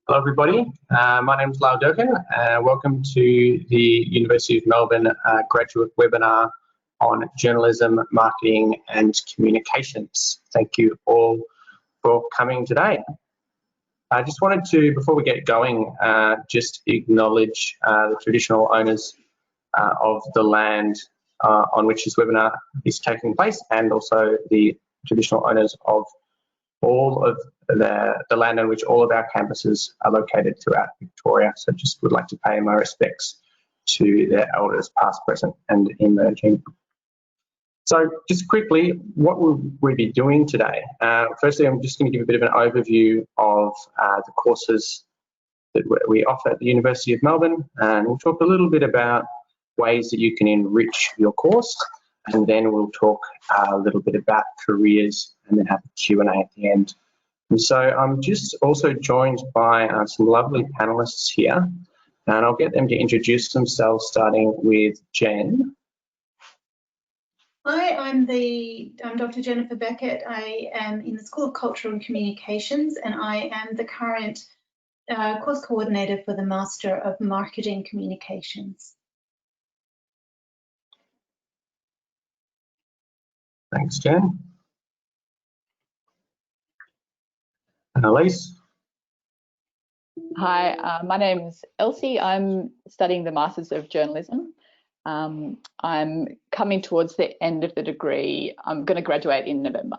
Hello everybody, my name is Lyell Dirkin. Welcome to the University of Melbourne graduate webinar on journalism, marketing and communications. Thank you all for coming today. I just wanted to, before we get going, just acknowledge the traditional owners of the land on which this webinar is taking place, and also the traditional owners of all of the land on which all of our campuses are located throughout Victoria. So just would like to pay my respects to their elders past, present and emerging. So just quickly, what will we be doing today? Firstly, I'm just going to give a bit of an overview of the courses that we offer at the University of Melbourne, and we'll talk a little bit about ways that you can enrich your course, and then we'll talk a little bit about careers and then have a Q&A at the end. And so I'm just also joined by some lovely panelists here, and I'll get them to introduce themselves, starting with Jen. Hi, I'm Dr. Jennifer Beckett. I am in the School of Cultural and Communications, and I am the current course coordinator for the Master of Marketing Communications. Thanks, Jen. And Elise. Hi, my name is Elsie. I'm studying the Masters of Journalism. I'm coming towards the end of the degree. I'm going to graduate in November.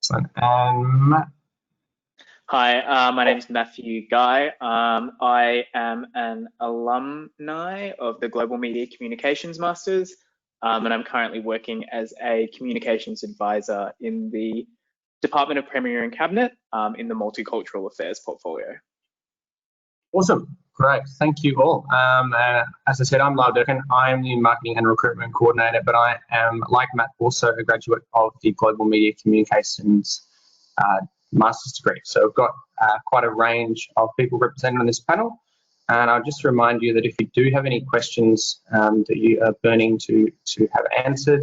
Excellent. And Matt. Hi, my name is Matthew Guy. I am an alumni of the Global Media Communications Masters, and I'm currently working as a communications advisor in the Department of Premier and Cabinet in the Multicultural Affairs portfolio. Awesome, great, thank you all. As I said, I'm Lyell Dirkin. I'm the Marketing and Recruitment Coordinator, but I am, like Matt, also a graduate of the Global Media Communications Master's degree. So we've got quite a range of people represented on this panel. And I'll just remind you that if you do have any questions that you are burning to have answered,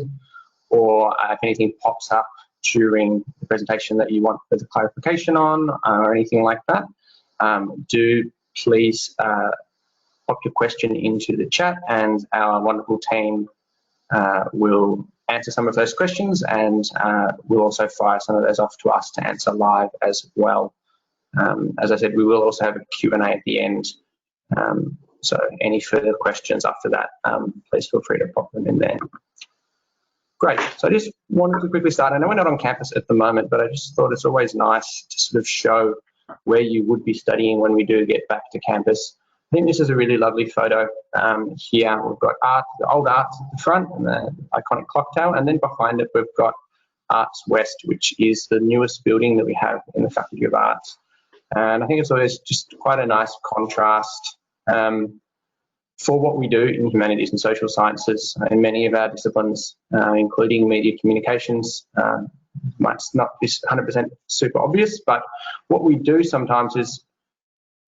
or if anything pops up during the presentation that you want further clarification on, or anything like that, do please pop your question into the chat, and our wonderful team will answer some of those questions, and we'll also fire some of those off to us to answer live as well. As I said, we will also have a Q&A at the end. So any further questions after that, please feel free to pop them in there. Great, so I just wanted to quickly start. I know we're not on campus at the moment, but I just thought it's always nice to sort of show where you would be studying when we do get back to campus. I think this is a really lovely photo. Here we've got art, the old arts at the front and the iconic clock tower, and then behind it we've got Arts West, which is the newest building that we have in the Faculty of Arts. And I think it's always just quite a nice contrast for what we do in humanities and social sciences in many of our disciplines, including media communications. Might not be 100% super obvious, but what we do sometimes is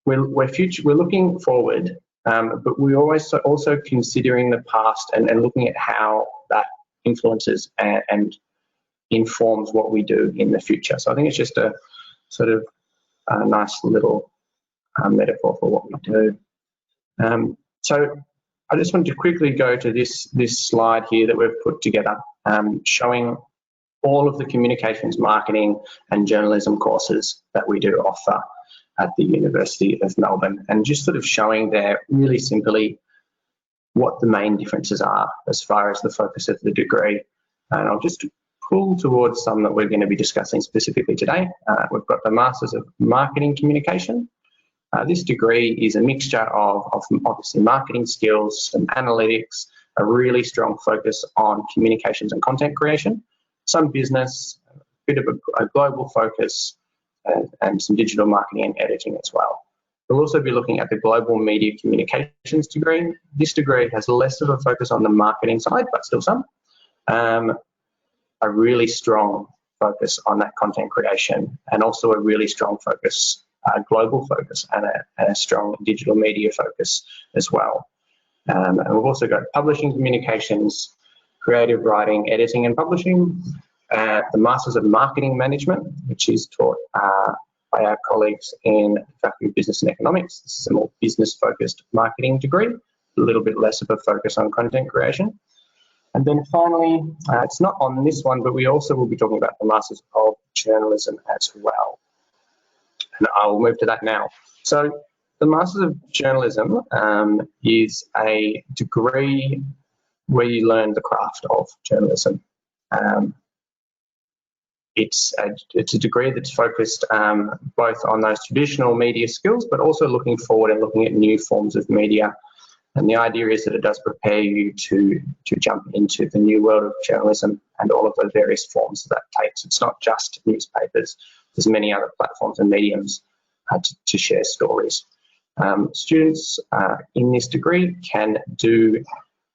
we're looking forward, but we're always also considering the past and looking at how that influences and informs what we do in the future. So I think it's just a sort of a nice little metaphor for what we do. So I just wanted to quickly go to this slide here that we've put together, showing all of the communications, marketing and journalism courses that we do offer at the University of Melbourne, and just sort of showing there really simply what the main differences are as far as the focus of the degree. And I'll just pull towards some that we're going to be discussing specifically today. We've got the Masters of Marketing Communication. This degree is a mixture of obviously marketing skills, some analytics, a really strong focus on communications and content creation, some business, a bit of a global focus, and some digital marketing and editing as well. We'll also be looking at the Global Media Communications degree. This degree has less of a focus on the marketing side, but still some. A really strong focus on that content creation, and also a really strong focus, global focus, and a strong digital media focus as well. And we've also got publishing communications, creative writing, editing and publishing, the Masters of Marketing Management, which is taught by our colleagues in the Faculty of Business and Economics. This is a more business-focused marketing degree, a little bit less of a focus on content creation. And then finally, it's not on this one, but we also will be talking about the Masters of Journalism as well. And I will move to that now. So the Masters of Journalism is a degree where you learn the craft of journalism. It's a degree that's focused both on those traditional media skills, but also looking forward and looking at new forms of media. And the idea is that it does prepare you to jump into the new world of journalism and all of the various forms that takes. It's not just newspapers. There's many other platforms and mediums to share stories. Students in this degree can do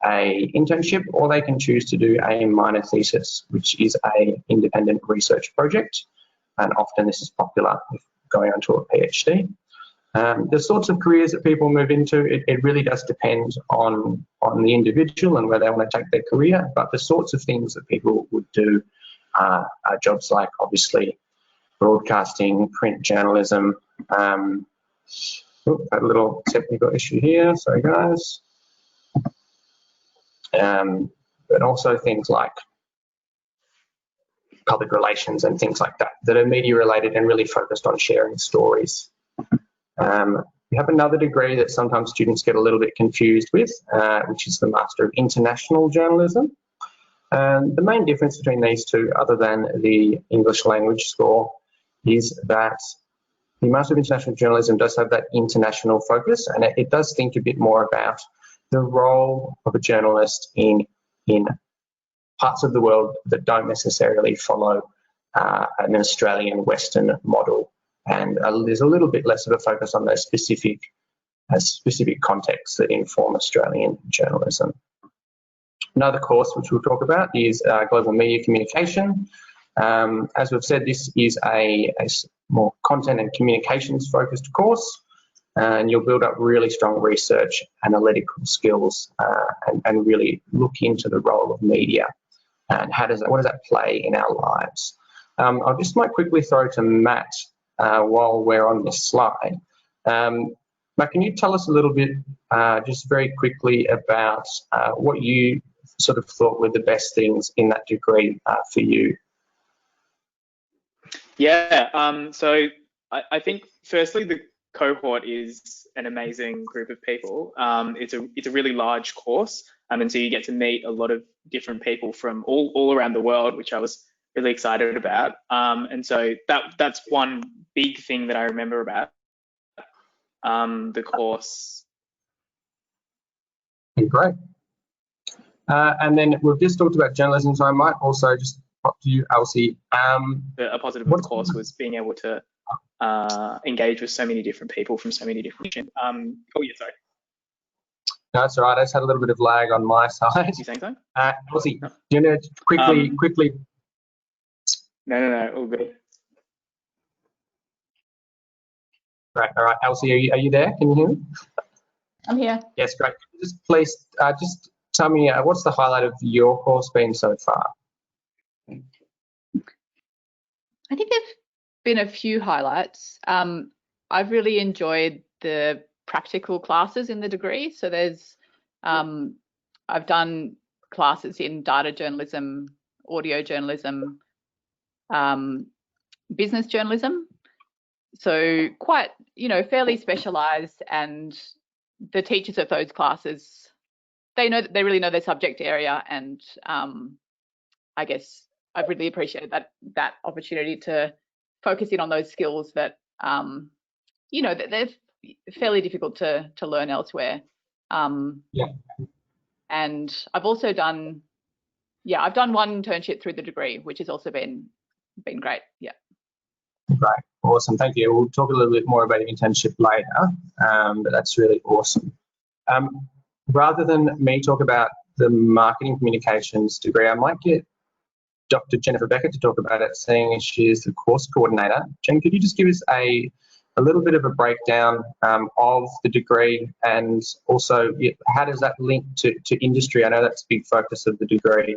a internship, or they can choose to do a minor thesis, which is a independent research project. And often this is popular if going on to a PhD. The sorts of careers that people move into, it really does depend on the individual and where they want to take their career, but the sorts of things that people would do are jobs like, obviously, broadcasting, print journalism. A little technical issue here, sorry guys. But also things like public relations and things like that are media related and really focused on sharing stories. We have another degree that sometimes students get a little bit confused with, which is the Master of International Journalism. The main difference between these two, other than the English language score, is that the Master of International Journalism does have that international focus, and it does think a bit more about the role of a journalist in parts of the world that don't necessarily follow an Australian Western model. And there's a little bit less of a focus on those specific contexts that inform Australian journalism. Another course which we'll talk about is Global Media Communication. As we've said, this is a more content and communications focused course, and you'll build up really strong research, analytical skills, and really look into the role of media and what does that play in our lives. I just might quickly throw to Matt while we're on this slide. Matt, can you tell us a little bit, just very quickly, about what you sort of thought were the best things in that degree for you? Yeah, so I think firstly the cohort is an amazing group of people. It's a really large course, and so you get to meet a lot of different people from all around the world, which I was really excited about. And so that's one big thing that I remember about the course. Great. And then we've just talked about journalism, so I might also just pop to you, Elsie. A positive of the course was being able to engage with so many different people from so many different regions. Oh yeah, sorry. No, that's all right. I just had a little bit of lag on my side. You saying so? Elsie, do you want to quickly? No, all good. Right, all right. Elsie, are you there? Can you hear me? I'm here. Yes, great. Just please, just tell me what's the highlight of your course been so far? I think there've been a few highlights. I've really enjoyed the practical classes in the degree. So there's, I've done classes in data journalism, audio journalism, business journalism. So quite, fairly specialised, and the teachers of those classes, they really know their subject area, and I guess I've really appreciated that opportunity to focus in on those skills that that they're fairly difficult to learn elsewhere. Yeah. And I've also done, I've done one internship through the degree, which has also been great. Yeah. Great, awesome, thank you. We'll talk a little bit more about your internship later, but that's really awesome. Rather than me talk about the marketing communications degree, I might get Dr. Jennifer Beckett to talk about it, seeing as she is the course coordinator. Jen, could you just give us a little bit of a breakdown of the degree, and also how does that link to industry? I know that's a big focus of the degree.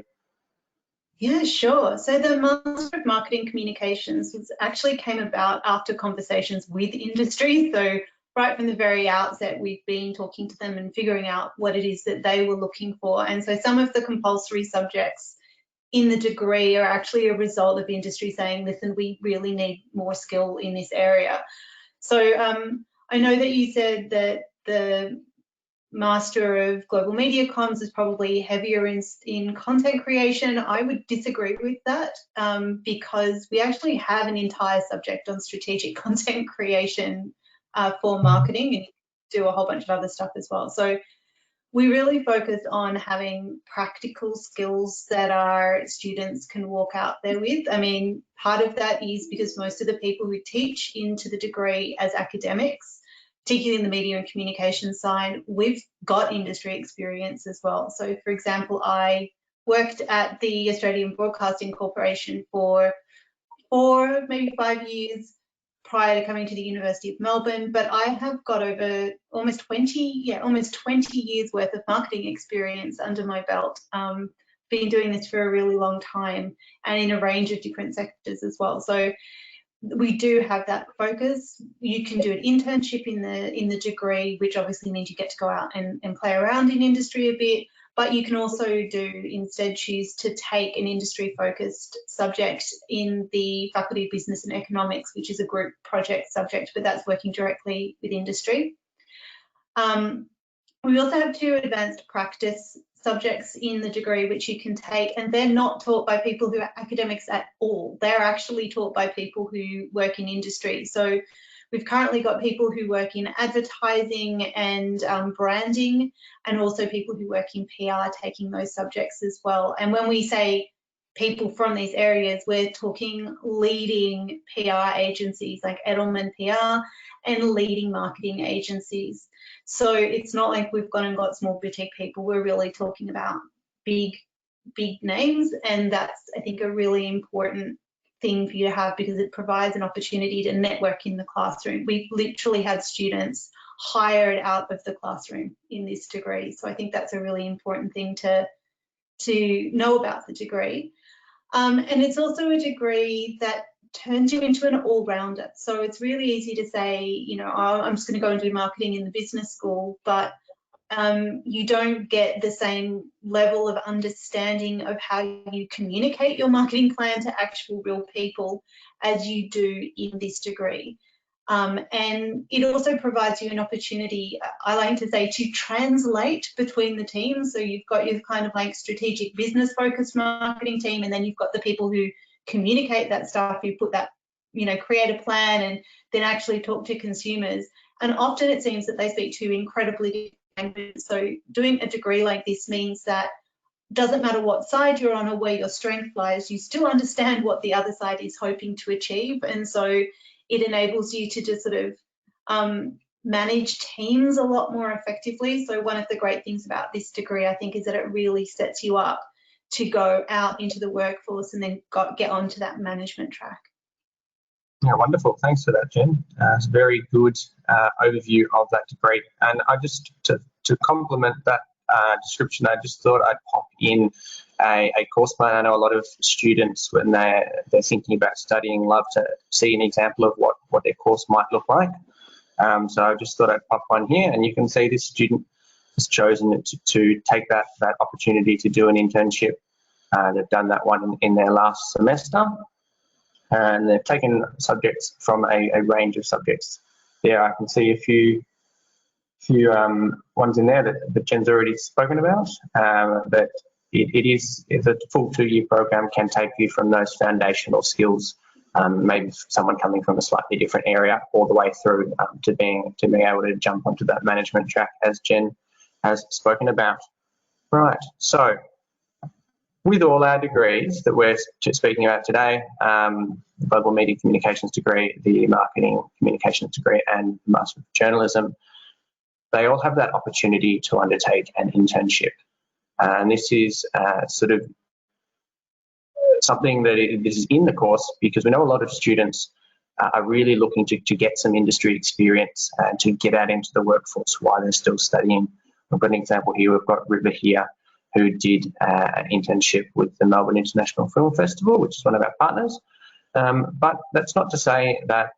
Yeah, sure. So the Master of Marketing Communications actually came about after conversations with industry. So right from the very outset, we've been talking to them and figuring out what it is that they were looking for. And so some of the compulsory subjects in the degree are actually a result of industry saying, listen, we really need more skill in this area. So I know that you said that the Master of Global Media Comms is probably heavier in content creation. I would disagree with that because we actually have an entire subject on strategic content creation for marketing, and do a whole bunch of other stuff as well. So we really focus on having practical skills that our students can walk out there with. I mean, part of that is because most of the people who teach into the degree as academics, particularly in the media and communication side, we've got industry experience as well. So for example, I worked at the Australian Broadcasting Corporation for 4, maybe 5 years prior to coming to the University of Melbourne, but I have got over almost 20 years worth of marketing experience under my belt. Been doing this for a really long time and in a range of different sectors as well. So we do have that focus. You can do an internship in the degree, which obviously means you get to go out and play around in industry a bit, but you can also instead choose to take an industry focused subject in the Faculty of Business and Economics, which is a group project subject, but that's working directly with industry. We also have 2 advanced practice subjects in the degree which you can take, and they're not taught by people who are academics at all. They're actually taught by people who work in industry. So we've currently got people who work in advertising and branding, and also people who work in PR taking those subjects as well. And when we say people from these areas, we're talking leading PR agencies like Edelman PR and leading marketing agencies. So it's not like we've gone and got small boutique people. We're really talking about big names, and that's, I think, a really important thing for you to have because it provides an opportunity to network in the classroom. We literally had students hired out of the classroom in this degree. So I think that's a really important thing to know about the degree. And it's also a degree that turns you into an all-rounder. So it's really easy to say, you know, oh, I'm just going to go and do marketing in the business school, but you don't get the same level of understanding of how you communicate your marketing plan to actual real people as you do in this degree. And it also provides you an opportunity, I like to say, to translate between the teams. So you've got your kind of like strategic business focused marketing team, and then you've got the people who communicate that stuff, who put that, you know, create a plan and then actually talk to consumers. And often it seems that they speak to incredibly different languages. So doing a degree like this means that doesn't matter what side you're on or where your strength lies, you still understand what the other side is hoping to achieve. And so it enables you to just sort of manage teams a lot more effectively. So one of the great things about this degree, I think, is that it really sets you up to go out into the workforce and then get onto that management track. Yeah, wonderful. Thanks for that, Jen. It's a very good overview of that degree. And I just, to complement that description, I just thought I'd pop in a course plan. I know a lot of students, when they're thinking about studying, love to see an example of what their course might look like. So I just thought I'd pop one here, and you can see this student has chosen to take that opportunity to do an internship. They've done that one in their last semester, and they've taken subjects from a range of subjects. There I can see a few ones in there that Jen's already spoken about, but it's a full 2-year program can take you from those foundational skills, maybe someone coming from a slightly different area, all the way through to being able to jump onto that management track, as Jen has spoken about. Right, so with all our degrees that we're speaking about today, the Global Media Communications degree, the Marketing Communications degree, and the Master of Journalism, they all have that opportunity to undertake an internship. And this is sort of something that this is in the course, because we know a lot of students are really looking to get some industry experience and to get out into the workforce while they're still studying. We've got an example here. We've got River here, who did an internship with the Melbourne International Film Festival, which is one of our partners. But that's not to say that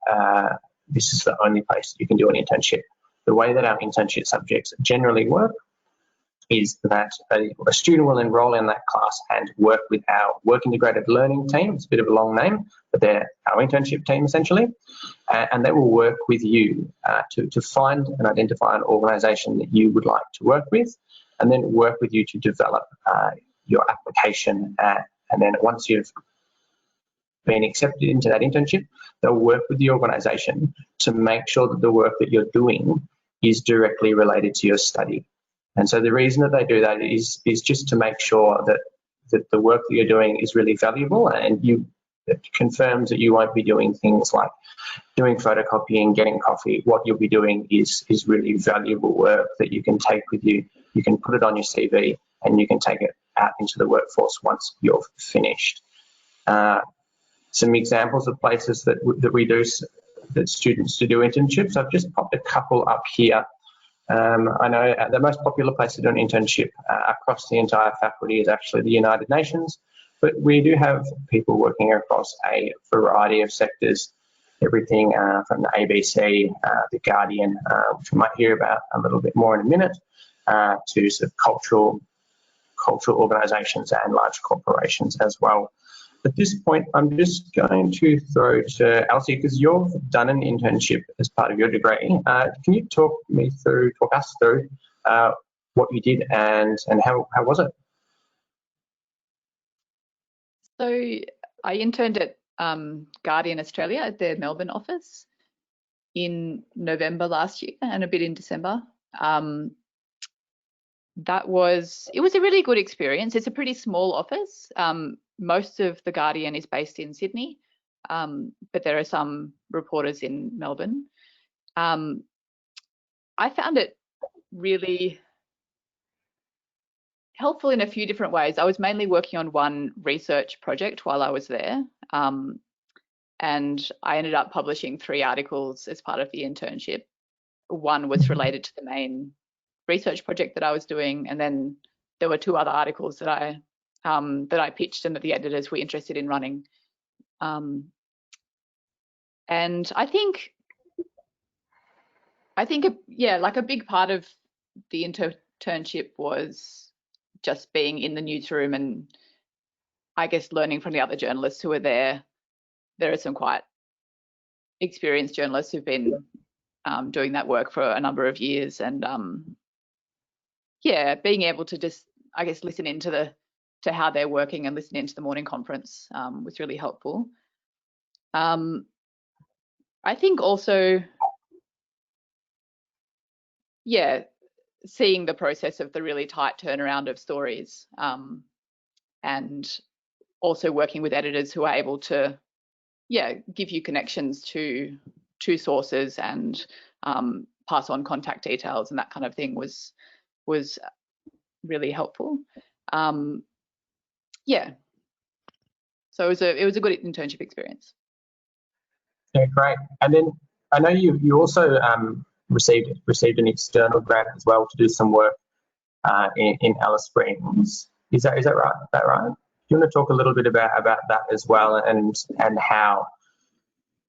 this is the only place you can do an internship. The way that our internship subjects generally work is that a student will enrol in that class and work with our work integrated learning team. It's a bit of a long name, but they're our internship team essentially. And they will work with you to find and identify an organisation that you would like to work with, and then work with you to develop your application. And then once you've been accepted into that internship, they'll work with the organisation to make sure that the work that you're doing is directly related to your study. And so the reason that they do that is just to make sure that the work that you're doing is really valuable, and it confirms that you won't be doing things like doing photocopying, getting coffee. What you'll be doing is really valuable work that you can take with you. You can put it on your CV and you can take it out into the workforce once you're finished. Some examples of places that we do, that students do internships. I've just popped a couple up here. I know the most popular place to do an internship across the entire faculty is actually the United Nations, but we do have people working across a variety of sectors, everything from the ABC, the Guardian, which we might hear about a little bit more in a minute, to sort of cultural organisations and large corporations as well. At this point, I'm just going to throw to Elsie, because you've done an internship as part of your degree. Can you talk us through what you did and how was it? So I interned at Guardian Australia at their Melbourne office in November last year and a bit in December. It was a really good experience. It's a pretty small office. Most of the Guardian is based in Sydney, but there are some reporters in Melbourne. I found it really helpful in a few different ways. I was mainly working on one research project while I was there, and I ended up publishing 3 articles as part of the internship. One was related to the main research project that I was doing, and then there were 2 other articles that I pitched and that the editors were interested in running. And I think like a big part of the internship was just being in the newsroom and I guess learning from the other journalists who were there. There are some quite experienced journalists who've been doing that work for a number of years, and being able to just, I guess, listen into how they're working and listen into the morning conference was really helpful. I think also, seeing the process of the really tight turnaround of stories, and also working with editors who are able to, give you connections to sources and pass on contact details and that kind of thing was really helpful. So it was a good internship experience. Yeah, great. And then I know you also received an external grant as well to do some work in Alice Springs. Is that right? Do you want to talk a little bit about that as well, and how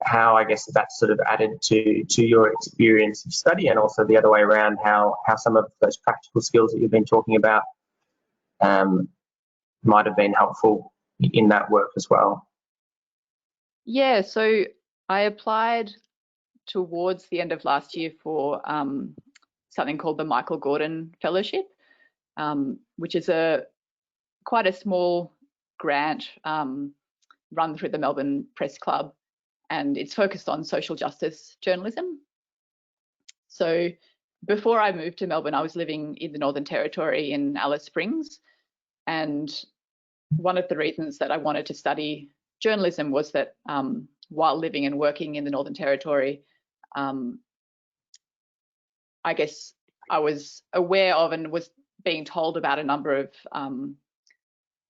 I guess that sort of added to your experience of study, and also the other way around, how some of those practical skills that you've been talking about might have been helpful in that work as well? Yeah, so I applied towards the end of last year for something called the Michael Gordon Fellowship, which is quite a small grant run through the Melbourne Press Club, and it's focused on social justice journalism. So before I moved to Melbourne, I was living in the Northern Territory in Alice Springs, and one of the reasons that I wanted to study journalism was that while living and working in the Northern Territory, I guess I was aware of and was being told about a number of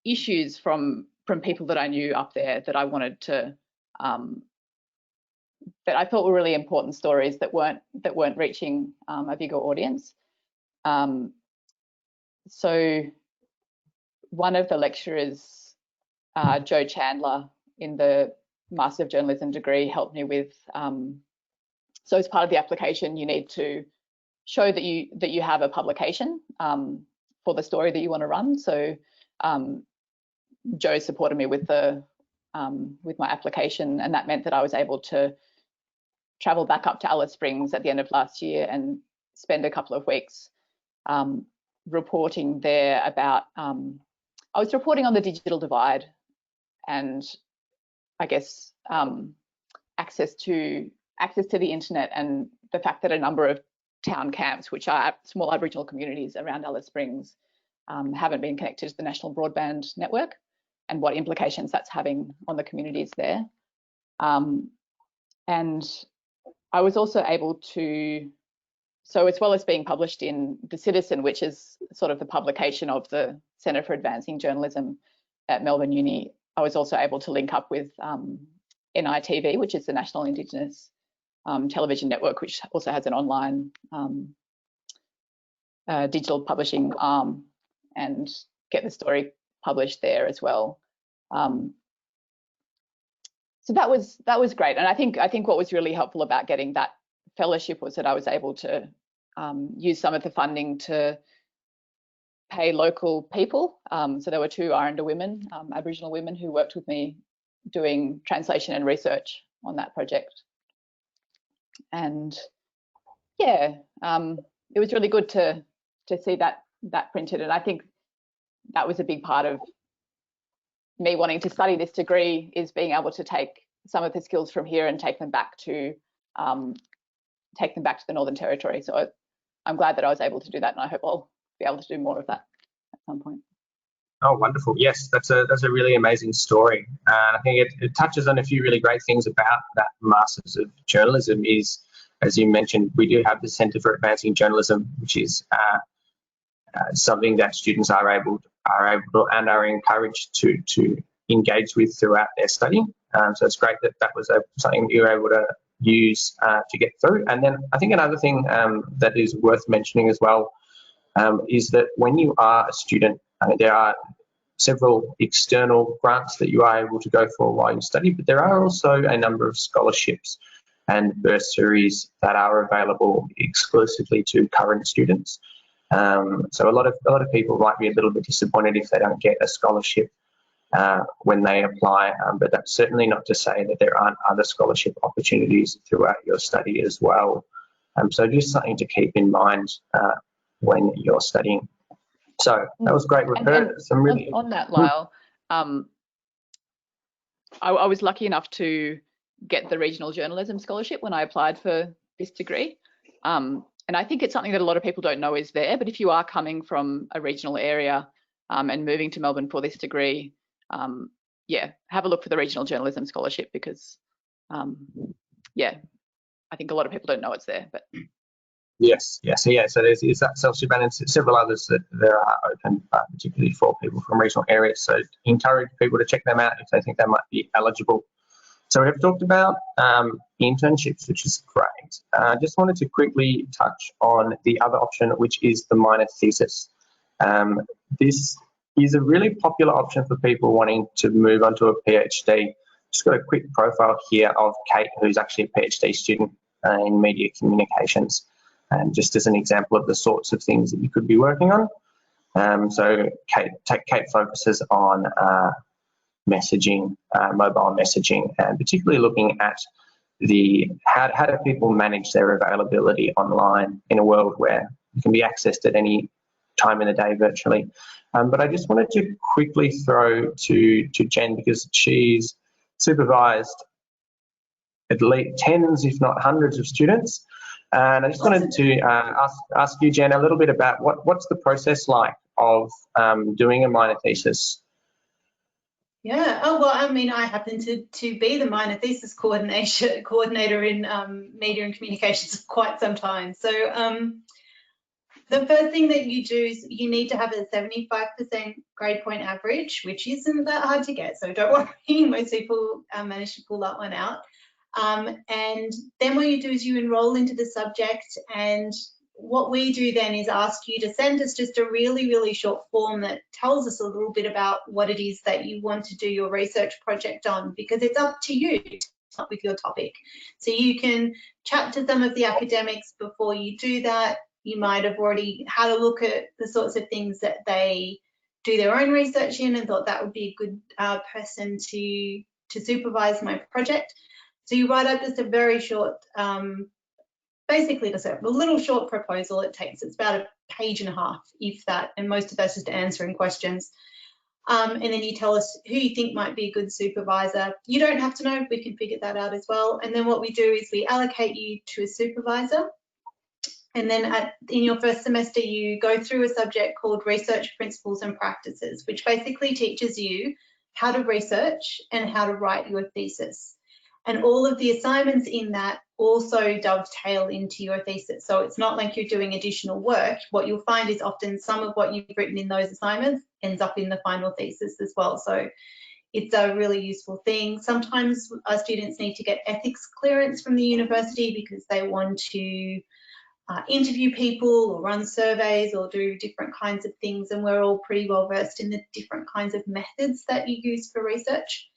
issues from people that I knew up there that I wanted to, that I thought were really important stories that weren't reaching a bigger audience. So one of the lecturers, Joe Chandler, in the Master of Journalism degree, helped me with. So as part of the application, you need to show that you have a publication for the story that you want to run. So Joe supported me with my application, and that meant that I was able to travel back up to Alice Springs at the end of last year and spend a couple of weeks reporting there about. I was reporting on the digital divide, and I guess access to the internet, and the fact that a number of town camps, which are small Aboriginal communities around Alice Springs, haven't been connected to the national broadband network, and what implications that's having on the communities there. And I was also able to, so as well as being published in The Citizen, which is sort of the publication of the Centre for Advancing Journalism at Melbourne Uni, I was also able to link up with NITV, which is the National Indigenous Television Network, which also has an online digital publishing arm, and get the story published there as well. So that was great, and I think what was really helpful about getting that fellowship was that I was able to use some of the funding to pay local people. So there were 2 Aranda women, Aboriginal women, who worked with me doing translation and research on that project. And yeah, it was really good to see that printed, and I think that was a big part of me wanting to study this degree, is being able to take some of the skills from here and take them back to the Northern Territory. So I'm glad that I was able to do that, and I hope I'll be able to do more of that at some point. Oh, wonderful. Yes, that's a really amazing story. And I think it touches on a few really great things about that Masters of Journalism. Is, as you mentioned, we do have the Centre for Advancing Journalism, which is something that students are able to and are encouraged to engage with throughout their study. So it's great that was something you were able to use to get through. And then I think another thing that is worth mentioning as well is that when you are a student, there are several external grants that you are able to go for while you study, but there are also a number of scholarships and bursaries that are available exclusively to current students. So a lot of people might be a little bit disappointed if they don't get a scholarship when they apply, but that's certainly not to say that there aren't other scholarship opportunities throughout your study as well. So just something to keep in mind when you're studying. So that was great. We've heard some really... On that, Lyell, I was lucky enough to get the Regional Journalism Scholarship when I applied for this degree. And I think it's something that a lot of people don't know is there, but if you are coming from a regional area and moving to Melbourne for this degree, yeah, have a look for the Regional Journalism Scholarship, because yeah, I think a lot of people don't know it's there. But Yes. So there's that scholarship, and several others that there are open, particularly for people from regional areas. So encourage people to check them out if they think they might be eligible. So we have talked about internships, which is great. I just wanted to quickly touch on the other option, which is the minor thesis. This is a really popular option for people wanting to move on to a PhD. Just got a quick profile here of Kate, who's actually a PhD student in media communications, and just as an example of the sorts of things that you could be working on. So Kate focuses on messaging, mobile messaging, and particularly looking at how do people manage their availability online in a world where it can be accessed at any time in the day virtually. But I just wanted to quickly throw to Jen, because she's supervised at least tens, if not hundreds of students. And I just wanted to ask you, Jen, a little bit about what's the process like of doing a minor thesis? Yeah. Oh, well, I mean, I happen to be the minor thesis coordinator in media and communications for quite some time. So the first thing that you do is you need to have a 75% grade point average, which isn't that hard to get. So don't worry, most people manage to pull that one out. And then what you do is you enroll into the subject, and what we do then is ask you to send us just a really, really short form that tells us a little bit about what it is that you want to do your research project on, because it's up to you, not with your topic. So you can chat to some of the academics before you do that. You might have already had a look at the sorts of things that they do their own research in and thought that would be a good person to supervise my project. So you write up just a very short, basically just a little short proposal. It's about a page and a half, if that, and most of that's just answering questions. And then you tell us who you think might be a good supervisor. You don't have to know, we can figure that out as well. And then what we do is we allocate you to a supervisor. And then in your first semester, you go through a subject called Research Principles and Practices, which basically teaches you how to research and how to write your thesis. And all of the assignments in that also dovetail into your thesis. So it's not like you're doing additional work. What you'll find is often some of what you've written in those assignments ends up in the final thesis as well. So it's a really useful thing. Sometimes our students need to get ethics clearance from the university because they want to interview people or run surveys or do different kinds of things, and we're all pretty well versed in the different kinds of methods that you use for research.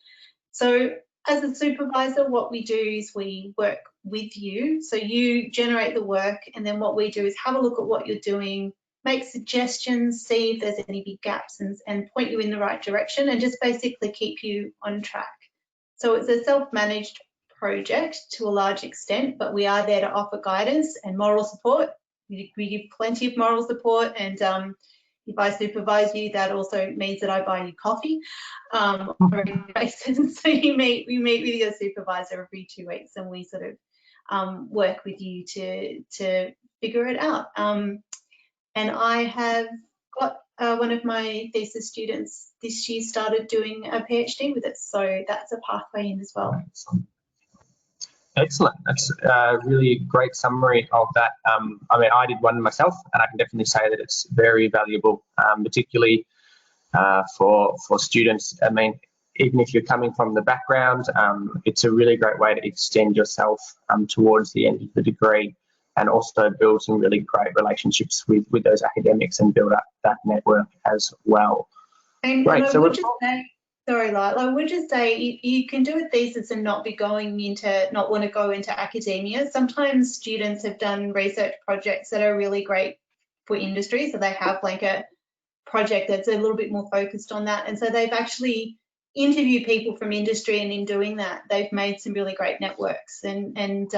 So as a supervisor, what we do is we work with you. So you generate the work, and then what we do is have a look at what you're doing, make suggestions, see if there's any big gaps, and point you in the right direction, and just basically keep you on track. So it's a self-managed project to a large extent, but we are there to offer guidance and moral support. We give plenty of moral support, and if I supervise you, that also means that I buy you coffee on a regular basis. So we meet with your supervisor every 2 weeks, and we sort of work with you to figure it out. And I have got one of my thesis students this year started doing a PhD with it, so that's a pathway in as well. Excellent. That's a really great summary of that. I mean, I did one myself, and I can definitely say that it's very valuable, particularly for students. I mean, even if you're coming from the background, it's a really great way to extend yourself towards the end of the degree, and also build some really great relationships with those academics and build up that network as well. And I would just say, sorry, Lyell, I would just say you can do a thesis and not want to go into academia. Sometimes students have done research projects that are really great for industry, so they have like a project that's a little bit more focused on that, and so they've actually interviewed people from industry, and in doing that they've made some really great networks, and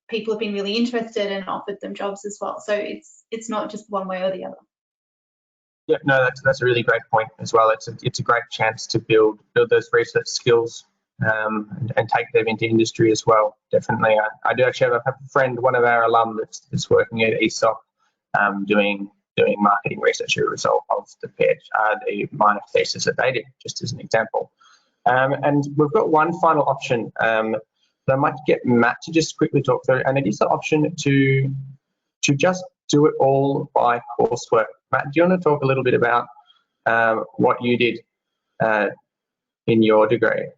people have been really interested and offered them jobs as well. So it's not just one way or the other. Yeah, no, that's a really great point as well. It's a great chance to build those research skills and take them into industry as well. Definitely, I do actually have a friend, one of our alum that's working at ESOP, doing marketing research as a result of the minor thesis that they did, just as an example. And we've got one final option that I might get Matt to just quickly talk through, and it is the option to just do it all by coursework. Matt, do you want to talk a little bit about what you did in your degree?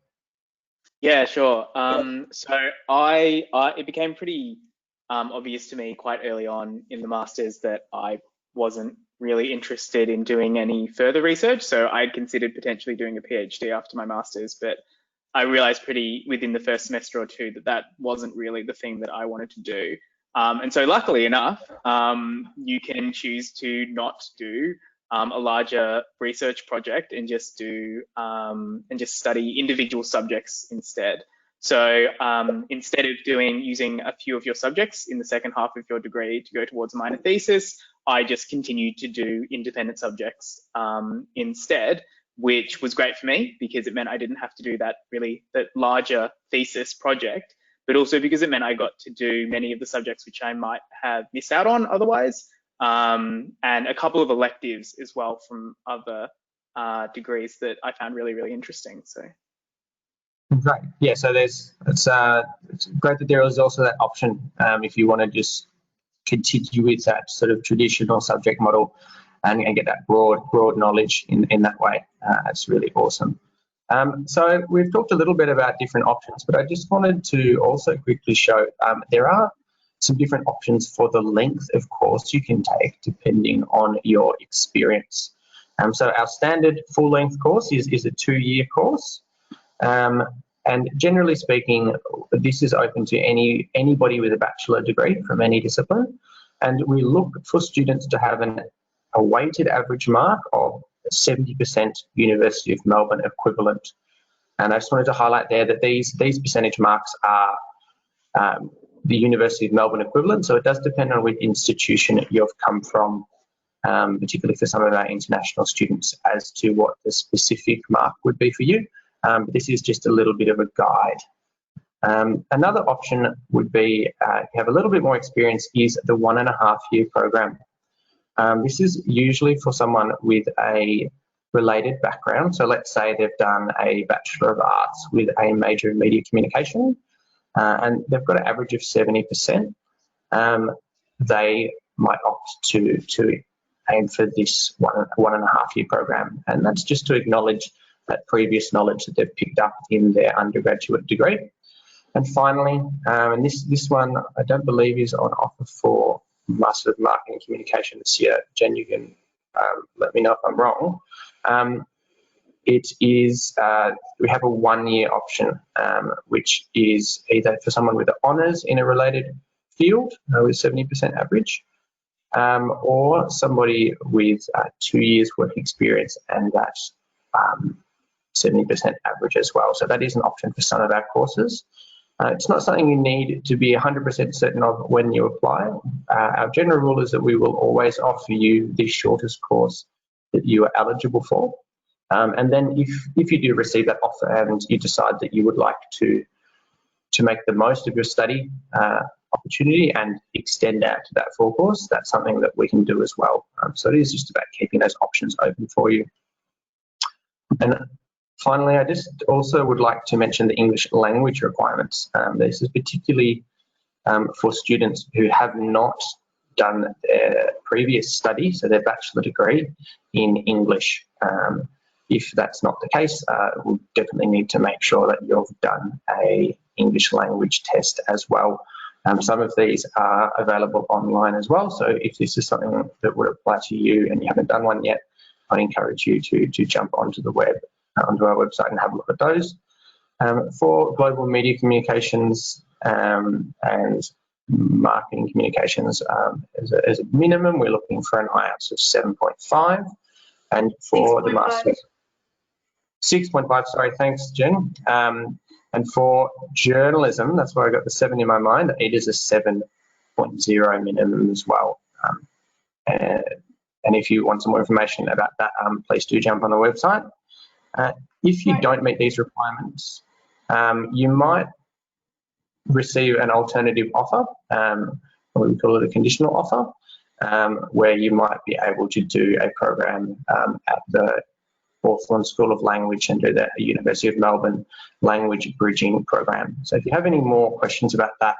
Yeah, sure. So it became pretty obvious to me quite early on in the Masters that I wasn't really interested in doing any further research. So I'd considered potentially doing a PhD after my Masters, but I realized within the first semester or two that wasn't really the thing that I wanted to do. And so luckily enough, you can choose to not do a larger research project and just study individual subjects instead. So instead of using a few of your subjects in the second half of your degree to go towards a minor thesis, I just continued to do independent subjects instead, which was great for me because it meant I didn't have to do that larger thesis project, but also because it meant I got to do many of the subjects which I might have missed out on otherwise, and a couple of electives as well from other degrees that I found really, really interesting. So. Great. Yeah, so it's great that there is also that option if you want to just continue with that sort of traditional subject model and get that broad knowledge in that way. It's really awesome. So we've talked a little bit about different options, but I just wanted to also quickly show there are some different options for the length of course you can take depending on your experience. So our standard full-length course is a 2-year course. And generally speaking, this is open to anybody with a bachelor degree from any discipline. And we look for students to have a weighted average mark of 70% University of Melbourne equivalent. And I just wanted to highlight there that these percentage marks are the University of Melbourne equivalent. So it does depend on which institution you've come from, particularly for some of our international students, as to what the specific mark would be for you. But this is just a little bit of a guide. Another option would be, if you have a little bit more experience, is the 1.5-year program. This is usually for someone with a related background. So let's say they've done a Bachelor of Arts with a major in media communication, and they've got an average of 70%. They might opt to aim for this 1.5-year program, and that's just to acknowledge that previous knowledge that they've picked up in their undergraduate degree. And finally, and this one I don't believe is on offer for Master of Marketing and Communication this year. Jen, you can let me know if I'm wrong. It is, we have a 1-year option, which is either for someone with honours in a related field with 70% average, or somebody with 2 years work experience and that's 70% average as well. So that is an option for some of our courses. It's not something you need to be 100% certain of when you apply. Our general rule is that we will always offer you the shortest course that you are eligible for. And then if you do receive that offer and you decide that you would like to make the most of your study opportunity and extend out to that full course, that's something that we can do as well. So it is just about keeping those options open for you. And finally, I just also would like to mention the English language requirements. This is particularly for students who have not done their previous study, so their bachelor degree in English. If that's not the case, we'll definitely need to make sure that you've done a English language test as well. Some of these are available online as well, so if this is something that would apply to you and you haven't done one yet, I'd encourage you to jump onto the web, onto our website and have a look at those. For global media communications and marketing communications, as a minimum, we're looking for an IELTS of 7.5, and for 6.5. The master's 6.5. Sorry, thanks, Jen. And for journalism, that's where I got the 7 in my mind. It is a 7.0 minimum as well. And if you want some more information about that, please do jump on the website. If you don't meet these requirements, you might receive an alternative offer, or we call it a conditional offer, where you might be able to do a program at the Hawthorn School of Language and do the University of Melbourne Language Bridging Program. So if you have any more questions about that,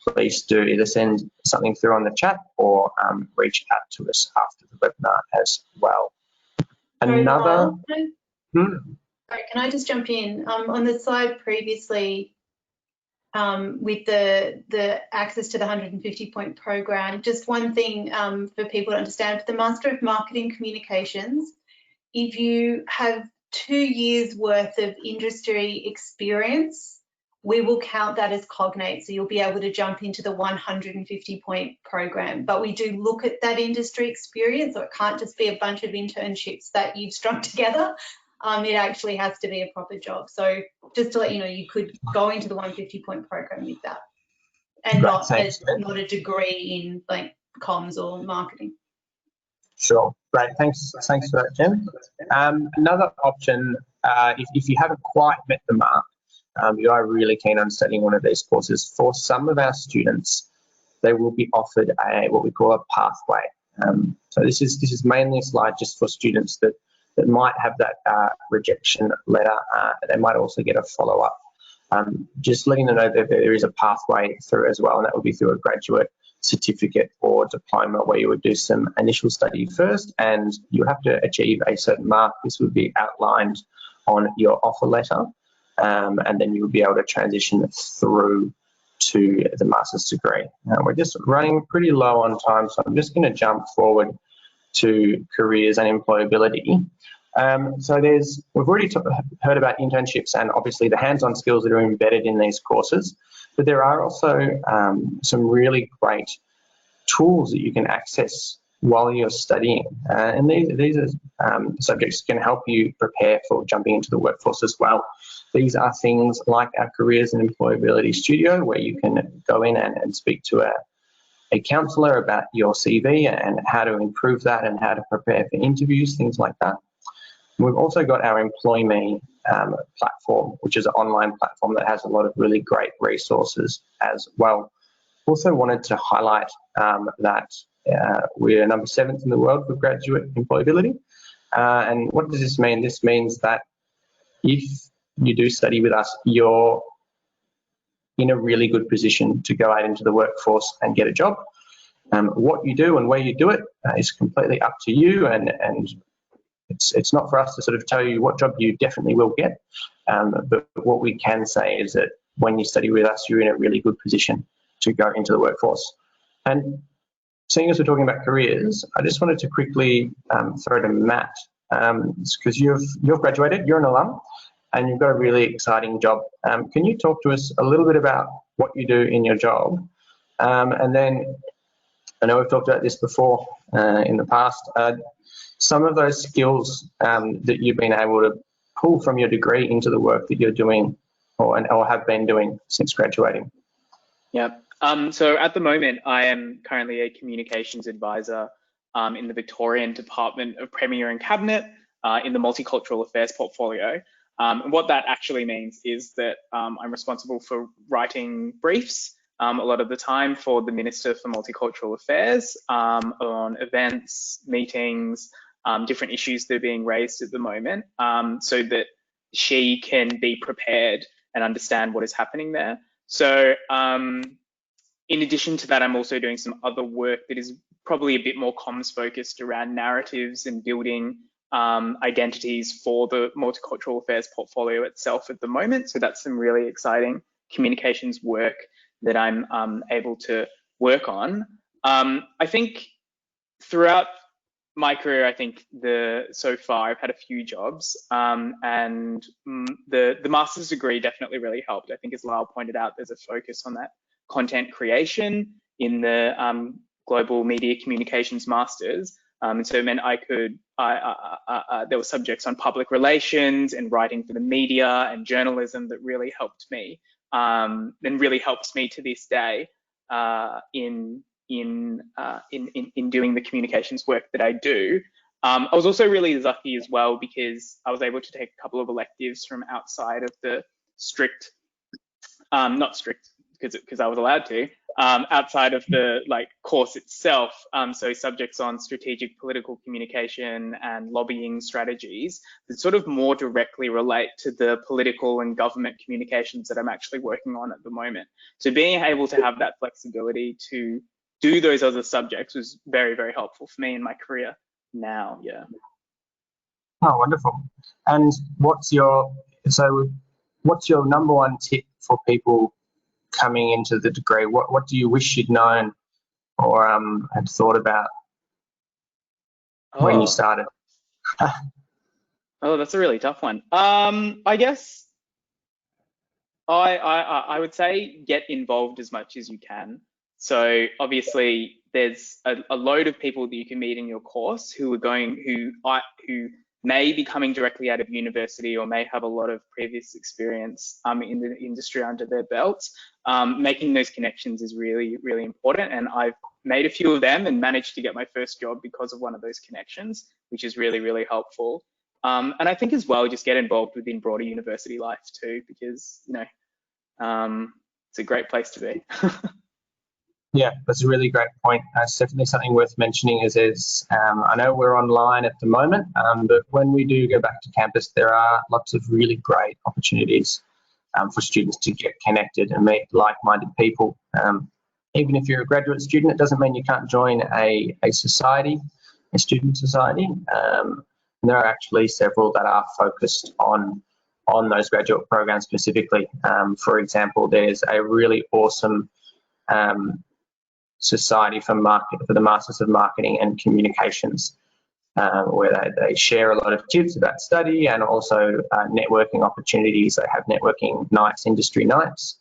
please do either send something through on the chat or reach out to us after the webinar as well. Another... Sorry, can I just jump in? On the slide previously, with the access to the 150-point program, just one thing for people to understand, for the Master of Marketing Communications, if you have 2 years worth of industry experience, we will count that as cognate, so you'll be able to jump into the 150-point program. But we do look at that industry experience, so it can't just be a bunch of internships that you've strung together. It actually has to be a proper job. So just to let you know, you could go into the 150-point program with that, and not a degree in like comms or marketing. Sure, great, thanks for that, Jen. Another option, if you haven't quite met the mark, you are really keen on studying one of these courses, for some of our students, they will be offered what we call a pathway. So this is mainly a slide just for students that might have that rejection letter. They might also get a follow-up. Just letting them know that there is a pathway through as well, and that will be through a graduate certificate or diploma, where you would do some initial study first and you have to achieve a certain mark. This would be outlined on your offer letter, and then you would be able to transition through to the master's degree. We're just running pretty low on time, so I'm just going to jump forward to careers and employability. So we've already heard about internships and obviously the hands-on skills that are embedded in these courses, but there are also some really great tools that you can access while you're studying. And these are subjects that can help you prepare for jumping into the workforce as well. These are things like our Careers and Employability Studio, where you can go in and speak to a counsellor about your CV and how to improve that and how to prepare for interviews, things like that. We've also got our Employ Me platform, which is an online platform that has a lot of really great resources as well. Also wanted to highlight that we're number 7th in the world for graduate employability. And what does this mean? This means that if you do study with us, you're in a really good position to go out into the workforce and get a job. What you do and where you do it is completely up to you, and it's not for us to sort of tell you what job you definitely will get. But what we can say is that when you study with us, you're in a really good position to go into the workforce. And seeing as we're talking about careers, I just wanted to quickly throw to Matt, because you've graduated, you're an alum, and you've got a really exciting job. Can you talk to us a little bit about what you do in your job? And then, I know we've talked about this before in the past, some of those skills that you've been able to pull from your degree into the work that you're doing or have been doing since graduating. Yeah. So at the moment, I am currently a communications advisor in the Victorian Department of Premier and Cabinet in the Multicultural Affairs portfolio. And what that actually means is that I'm responsible for writing briefs a lot of the time for the Minister for Multicultural Affairs on events, meetings, different issues that are being raised at the moment, so that she can be prepared and understand what is happening there. So in addition to that, I'm also doing some other work that is probably a bit more comms focused around narratives and building identities for the Multicultural Affairs portfolio itself at the moment. So that's some really exciting communications work that I'm able to work on. I think throughout my career, I think so far I've had a few jobs, and the master's degree definitely really helped. I think, as Lyell pointed out, there's a focus on that content creation in the Global Media Communications Masters, and so it meant there were subjects on public relations and writing for the media and journalism that really helped me, and really helps me to this day in doing the communications work that I do. I was also really lucky as well because I was able to take a couple of electives from outside of the strict, not strict because I was allowed to, outside of the course itself. So subjects on strategic political communication and lobbying strategies that sort of more directly relate to the political and government communications that I'm actually working on at the moment. So being able to have that flexibility to do those other subjects was very, very helpful for me in my career now. Yeah. Oh, wonderful. And what's your number one tip for people coming into the degree? What do you wish you'd known or had thought about when you started? Oh, that's a really tough one. I guess I would say get involved as much as you can. So obviously there's a load of people that you can meet in your course who may be coming directly out of university or may have a lot of previous experience in the industry under their belts. Making those connections is really, really important. And I've made a few of them and managed to get my first job because of one of those connections, which is really, really helpful. And I think as well, just get involved within broader university life too, because, it's a great place to be. Yeah, that's a really great point. It's definitely something worth mentioning is I know we're online at the moment, but when we do go back to campus, there are lots of really great opportunities for students to get connected and meet like-minded people. Even if you're a graduate student, it doesn't mean you can't join a society, a student society. And there are actually several that are focused on on those graduate programs specifically. For example, there's a really awesome society for the Masters of Marketing and Communications, where they share a lot of tips about study and also networking opportunities. They have networking nights, industry nights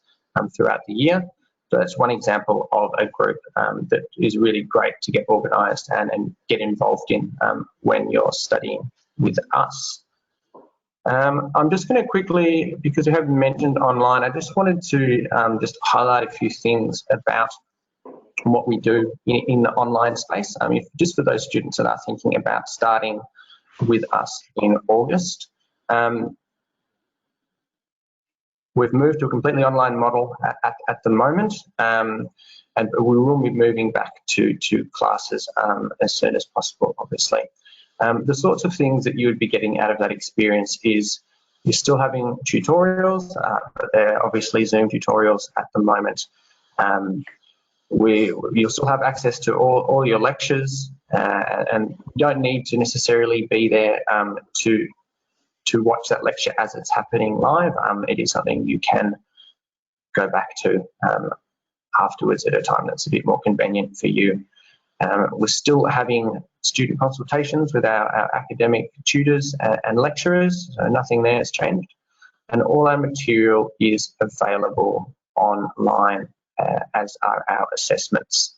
throughout the year. So that's one example of a group that is really great to get organised and get involved in when you're studying with us. I'm just going to quickly, because we have mentioned online, I just wanted to just highlight a few things about what we do in the online space. Just for those students that are thinking about starting with us in August. We've moved to a completely online model at the moment, and we will be moving back to classes as soon as possible, obviously. The sorts of things that you would be getting out of that experience is you're still having tutorials, but they're obviously Zoom tutorials at the moment. You'll still have access to all your lectures, and you don't need to necessarily be there to watch that lecture as it's happening live. It is something you can go back to afterwards at a time that's a bit more convenient for you. We're still having student consultations with our academic tutors and lecturers, so nothing there has changed. And all our material is available online, as are our assessments.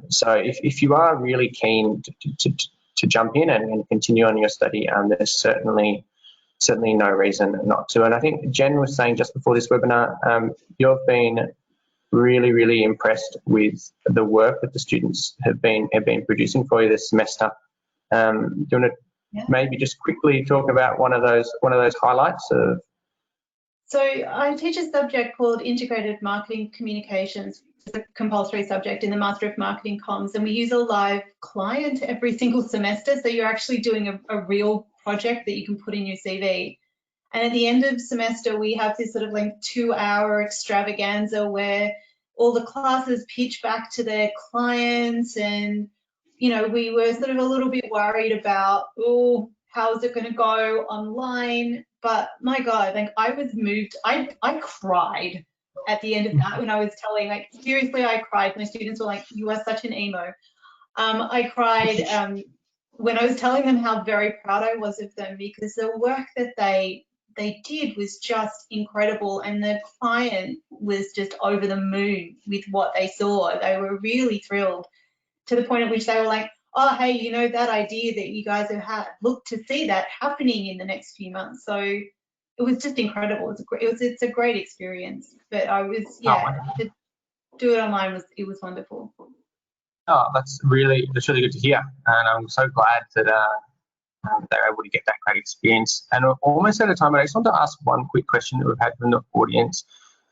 So if you are really keen to jump in and continue on your study, there's certainly no reason not to. And I think Jen was saying just before this webinar, you've been really impressed with the work that the students have been producing for you this semester. Do you want to maybe just quickly talk about one of those highlights of? So I teach a subject called Integrated Marketing Communications. It's a compulsory subject in the Master of Marketing Comms, and we use a live client every single semester. So you're actually doing a real project that you can put in your CV. And at the end of semester, we have this sort of like 2-hour extravaganza where all the classes pitch back to their clients. And, you know, we were sort of a little bit worried about, oh, how is it going to go online? But my God, like I was moved. I cried at the end of that when I was telling, like, seriously, I cried. My students were like, you are such an emo. I cried when I was telling them how very proud I was of them, because the work that they did was just incredible, and the client was just over the moon with what they saw. They were really thrilled, to the point at which they were like, oh, hey, you know, that idea that you guys have had, look to see that happening in the next few months. So it was just incredible. It's a great experience. But I was, to do it online it was wonderful. Oh, that's really good to hear, and I'm so glad that they're able to get that great experience. And we're almost out of time, but I just want to ask one quick question that we've had from the audience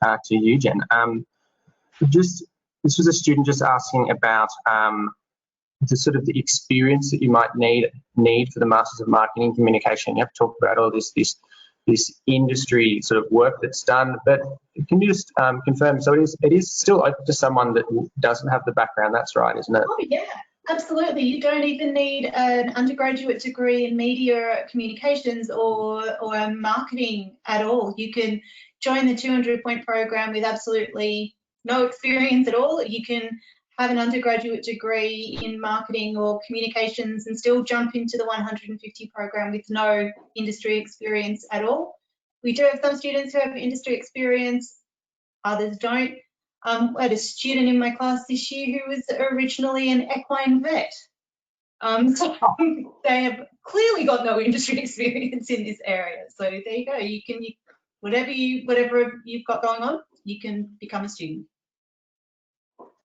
to you, Jen. This was a student just asking about the experience that you might need for the Masters of Marketing Communication. You have to talk about all this industry sort of work that's done, but can you just confirm? So it is still open to someone that doesn't have the background. That's right, isn't it? Oh yeah, absolutely. You don't even need an undergraduate degree in media communications or marketing at all. You can join the 200-point program with absolutely no experience at all. You can have an undergraduate degree in marketing or communications and still jump into the 150 program with no industry experience at all. We do have some students who have industry experience, others don't. I had a student in my class this year who was originally an equine vet. So they have clearly got no industry experience in this area. So there you go. You can, whatever you've got going on, you can become a student.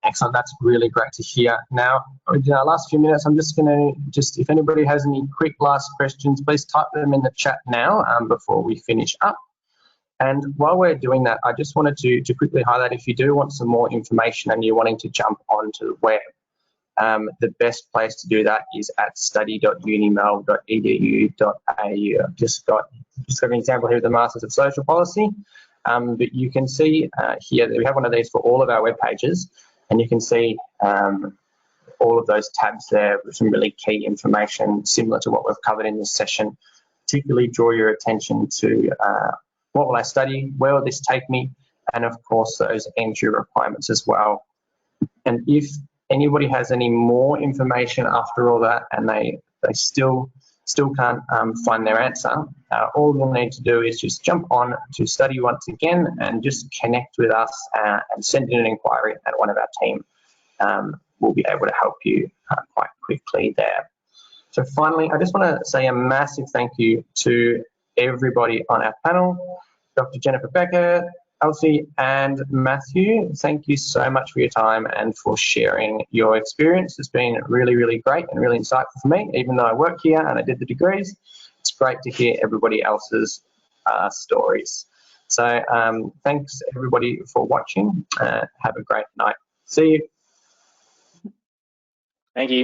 Excellent. That's really great to hear. Now, in our last few minutes, I'm just going to if anybody has any quick last questions, please type them in the chat now before we finish up. And while we're doing that, I just wanted to quickly highlight, if you do want some more information and you're wanting to jump onto the web, the best place to do that is at study.unimel.edu.au. I've just got an example here of the Masters of Social Policy, but you can see here that we have one of these for all of our web pages. And you can see all of those tabs there with some really key information similar to what we've covered in this session particularly draw your attention to what will I study, where will this take me, and of course those entry requirements as well. And if anybody has any more information after all that and they still can't find their answer, all you'll need to do is just jump on to Study once again and just connect with us and send in an inquiry, and one of our team will be able to help you quite quickly there. So finally, I just want to say a massive thank you to everybody on our panel, Dr. Jennifer Beckett, Elsie and Matthew. Thank you so much for your time and for sharing your experience. It's been really, really great and really insightful for me, even though I work here and I did the degrees. It's great to hear everybody else's stories. So thanks everybody for watching. Have a great night. See you. Thank you.